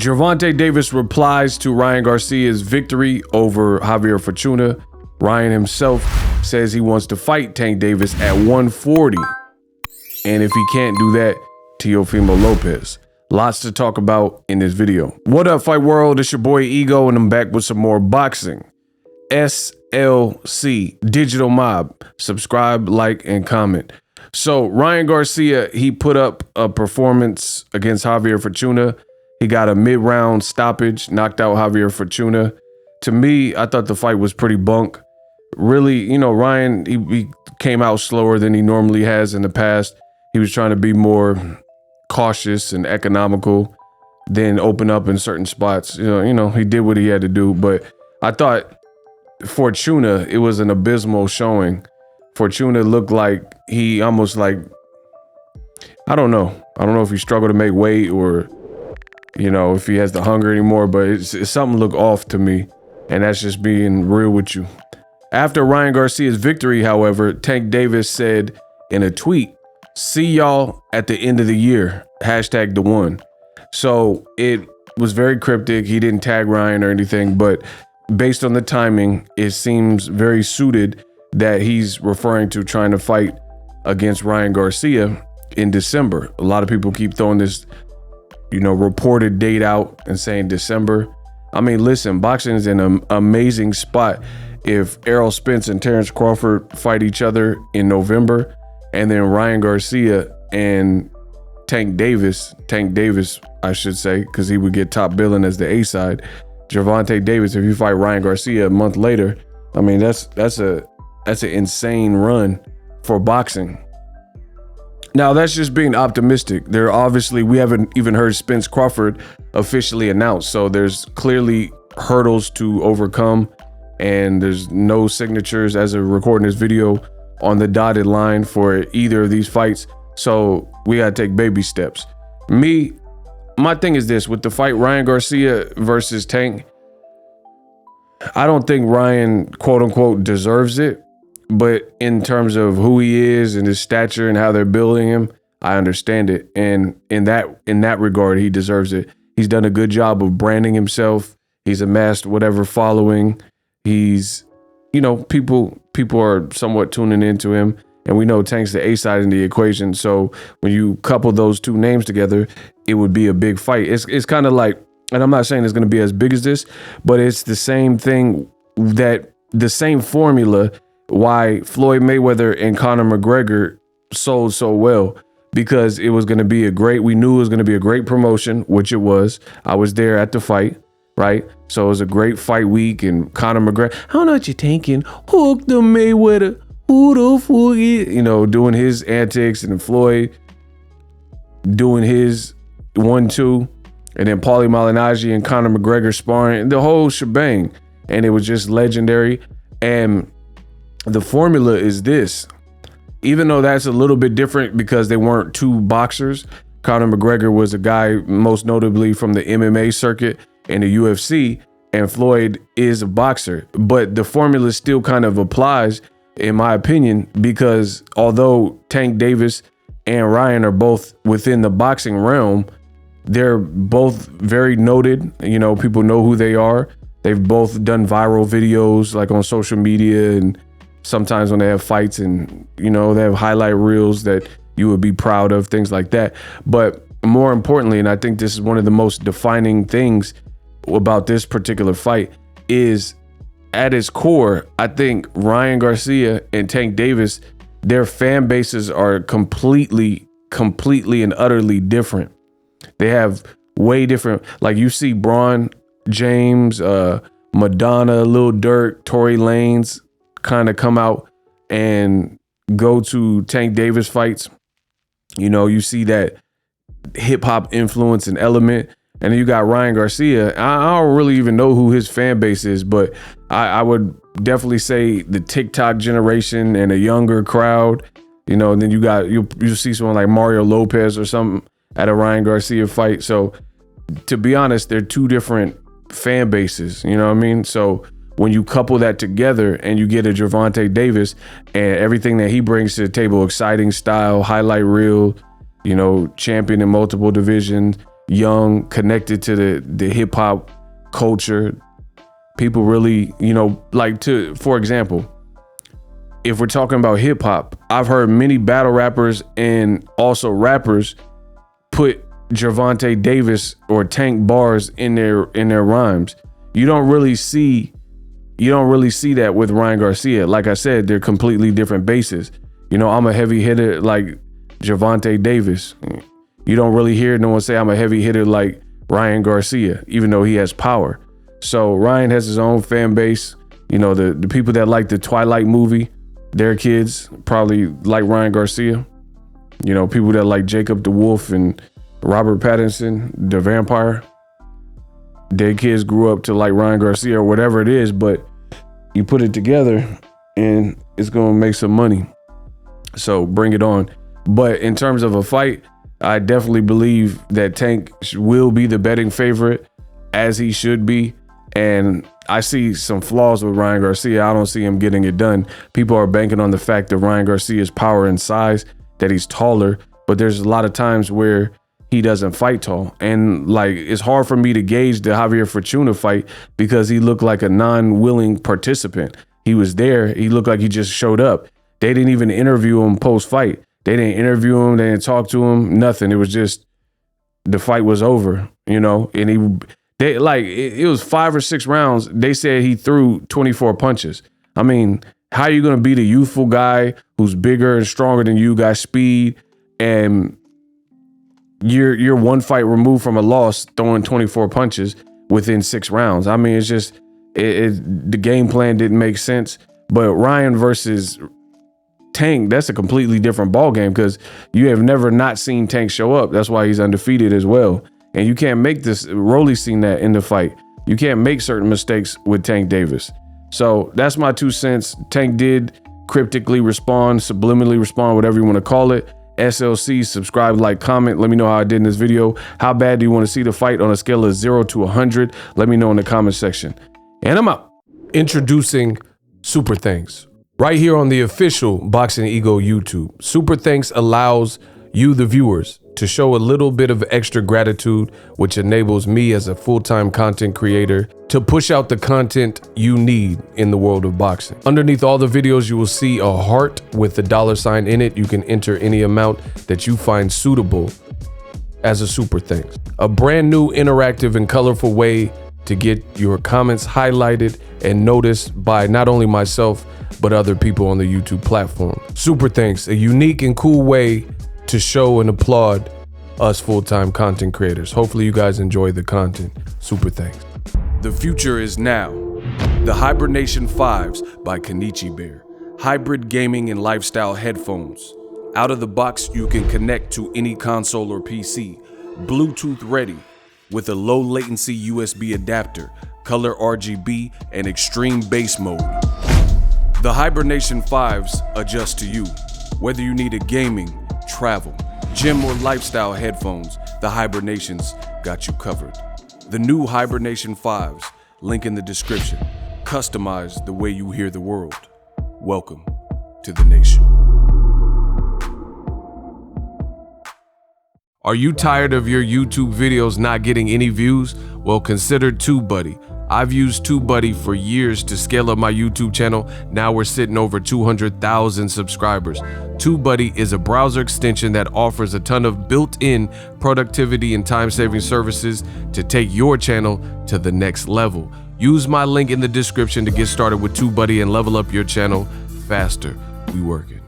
Gervonta Davis replies to Ryan Garcia's victory over Javier Fortuna. Ryan himself says he wants to fight Tank Davis at 140. And if he can't do that, Teofimo Lopez. Lots to talk about in this video. What up, Fight World? It's your boy Ego, and I'm back with some more boxing. SLC, Digital Mob. Subscribe, like, and comment. So Ryan Garcia, he put up a performance against Javier Fortuna. He got a mid-round stoppage, knocked out Javier Fortuna. To me, I thought the fight was pretty bunk. Really, you know, Ryan, he came out slower than he normally has in the past. He was trying to be more cautious and economical, then open up in certain spots. You know, he did what he had to do. But I thought Fortuna, it was an abysmal showing. Fortuna looked like he almost like, I don't know if he struggled to make weight or, you know, if he has the hunger anymore, but it's something looked off to me. And that's just being real with you. After Ryan Garcia's victory, however, Tank Davis said in a tweet, "See y'all at the end of the year, hashtag the one." So it was very cryptic. He didn't tag Ryan or anything, but based on the timing, it seems very suited that he's referring to trying to fight against Ryan Garcia in December. A lot of people keep throwing this, you know, reported date out and saying December. I mean, listen, boxing is in an amazing spot. If Errol Spence and Terrence Crawford fight each other in November, and then Ryan Garcia and Tank Davis, I should say, because he would get top billing as the A side. Gervonta Davis, if you fight Ryan Garcia a month later, I mean, that's an insane run for boxing. Now, that's just being optimistic. We haven't even heard Spence Crawford officially announced, so there's clearly hurdles to overcome, and there's no signatures as of recording this video on the dotted line for either of these fights. So we gotta take baby steps. My thing is this, with the fight Ryan Garcia versus Tank, I don't think Ryan, quote unquote, deserves it. But in terms of who he is and his stature and how they're building him, I understand it. And in that regard, he deserves it. He's done a good job of branding himself. He's amassed whatever following. He's, you know, people are somewhat tuning into him. And we know Tank's the A side in the equation. So when you couple those two names together, it would be a big fight. It's kind of like, and I'm not saying it's going to be as big as this, but it's the same thing, that the same formula why Floyd Mayweather and Conor McGregor sold so well, because it was going to be we knew it was going to be a great promotion, which it was. I was there at the fight, right? So it was a great fight week, and Conor McGregor, I don't know what you're thinking, hook the Mayweather, who the fuck is, you know, doing his antics, and Floyd doing his 1-2, and then Paulie Malignaggi and Conor McGregor sparring, the whole shebang, and it was just legendary. And the formula is this, even though that's a little bit different because they weren't two boxers. Conor McGregor was a guy most notably from the MMA circuit and the UFC, and Floyd is a boxer. But the formula still kind of applies, in my opinion, because although Tank Davis and Ryan are both within the boxing realm, they're both very noted. You know, people know who they are. They've both done viral videos like on social media, and sometimes when they have fights, and, you know, they have highlight reels that you would be proud of, things like that. But more importantly, and I think this is one of the most defining things about this particular fight, is at its core, I think Ryan Garcia and Tank Davis, their fan bases are completely and utterly different. They have way different, like you see Braun, James, Madonna, Lil Durk, Tory Lanez kind of come out and go to Tank Davis fights. You know, you see that hip hop influence and element. And then you got Ryan Garcia. I don't really even know who his fan base is, but I would definitely say the TikTok generation and a younger crowd. You know, and then you'll see someone like Mario Lopez or something at a Ryan Garcia fight. So to be honest, they're two different fan bases. You know what I mean? So when you couple that together and you get a Gervonta Davis and everything that he brings to the table, exciting style, highlight reel, you know, champion in multiple divisions, young, connected to the hip hop culture. People really, you know, like for example, if we're talking about hip hop, I've heard many battle rappers and also rappers put Gervonta Davis or Tank bars in their rhymes. You don't really see that with Ryan Garcia. Like I said, they're completely different bases. You know, I'm a heavy hitter like Gervonta Davis. You don't really hear no one say I'm a heavy hitter like Ryan Garcia, even though he has power. So Ryan has his own fan base. You know, the people that like the Twilight movie, their kids probably like Ryan Garcia. You know, people that like Jacob the Wolf and Robert Pattinson, the vampire, their kids grew up to like Ryan Garcia or whatever it is, but you put it together and it's gonna make some money. So bring it on. But in terms of a fight, I definitely believe that Tank will be the betting favorite, as he should be. And I see some flaws with Ryan Garcia. I don't see him getting it done. People are banking on the fact that Ryan Garcia's power and size, that he's taller, but there's a lot of times where he doesn't fight tall. And like, it's hard for me to gauge the Javier Fortuan fight because he looked like a non-willing participant. He was there. He looked like he just showed up. They didn't even interview him post-fight. They didn't interview him. They didn't talk to him. Nothing. It was just, the fight was over, you know? And it was 5 or 6 rounds. They said he threw 24 punches. I mean, how are you going to beat a youthful guy who's bigger and stronger than you, got speed, and you're one fight removed from a loss, throwing 24 punches within 6 rounds? I mean, it's just, the game plan didn't make sense. But Ryan versus Tank, that's a completely different ball game because you have never not seen Tank show up. That's why he's undefeated as well. And you can't make this. Rolly's seen that in the fight. You can't make certain mistakes with Tank Davis. So that's my 2 cents. Tank did cryptically respond, subliminally respond, whatever you want to call it. SLC, subscribe, like, comment. Let me know how I did in this video. How bad do you want to see the fight on a scale of 0 to 100? Let me know in the comment section. And I'm out. Introducing Super Thanks. Right here on the official Boxing Ego YouTube. Super Thanks allows you, the viewers, to show a little bit of extra gratitude, which enables me as a full-time content creator to push out the content you need in the world of boxing. Underneath all the videos, you will see a heart with the $sign in it. You can enter any amount that you find suitable as a super thanks. A brand new, interactive, and colorful way to get your comments highlighted and noticed by not only myself, but other people on the YouTube platform. Super thanks, a unique and cool way to show and applaud us full-time content creators. Hopefully you guys enjoy the content. Super thanks. The future is now. The Hibernation 5s by Kenichi Bear. Hybrid gaming and lifestyle headphones. Out of the box, you can connect to any console or PC. Bluetooth ready with a low latency USB adapter, color RGB, and extreme bass mode. The Hibernation 5s adjust to you. Whether you need a gaming, travel, gym, or lifestyle headphones, the Hibernations got you covered. The new Hibernation 5s, link in the description. Customize the way you hear the world. Welcome to the nation. Are you tired of your YouTube videos not getting any views? Well, consider TubeBuddy. I've used TubeBuddy for years to scale up my YouTube channel. Now we're sitting over 200,000 subscribers. TubeBuddy is a browser extension that offers a ton of built-in productivity and time-saving services to take your channel to the next level. Use my link in the description to get started with TubeBuddy and level up your channel faster. We work it.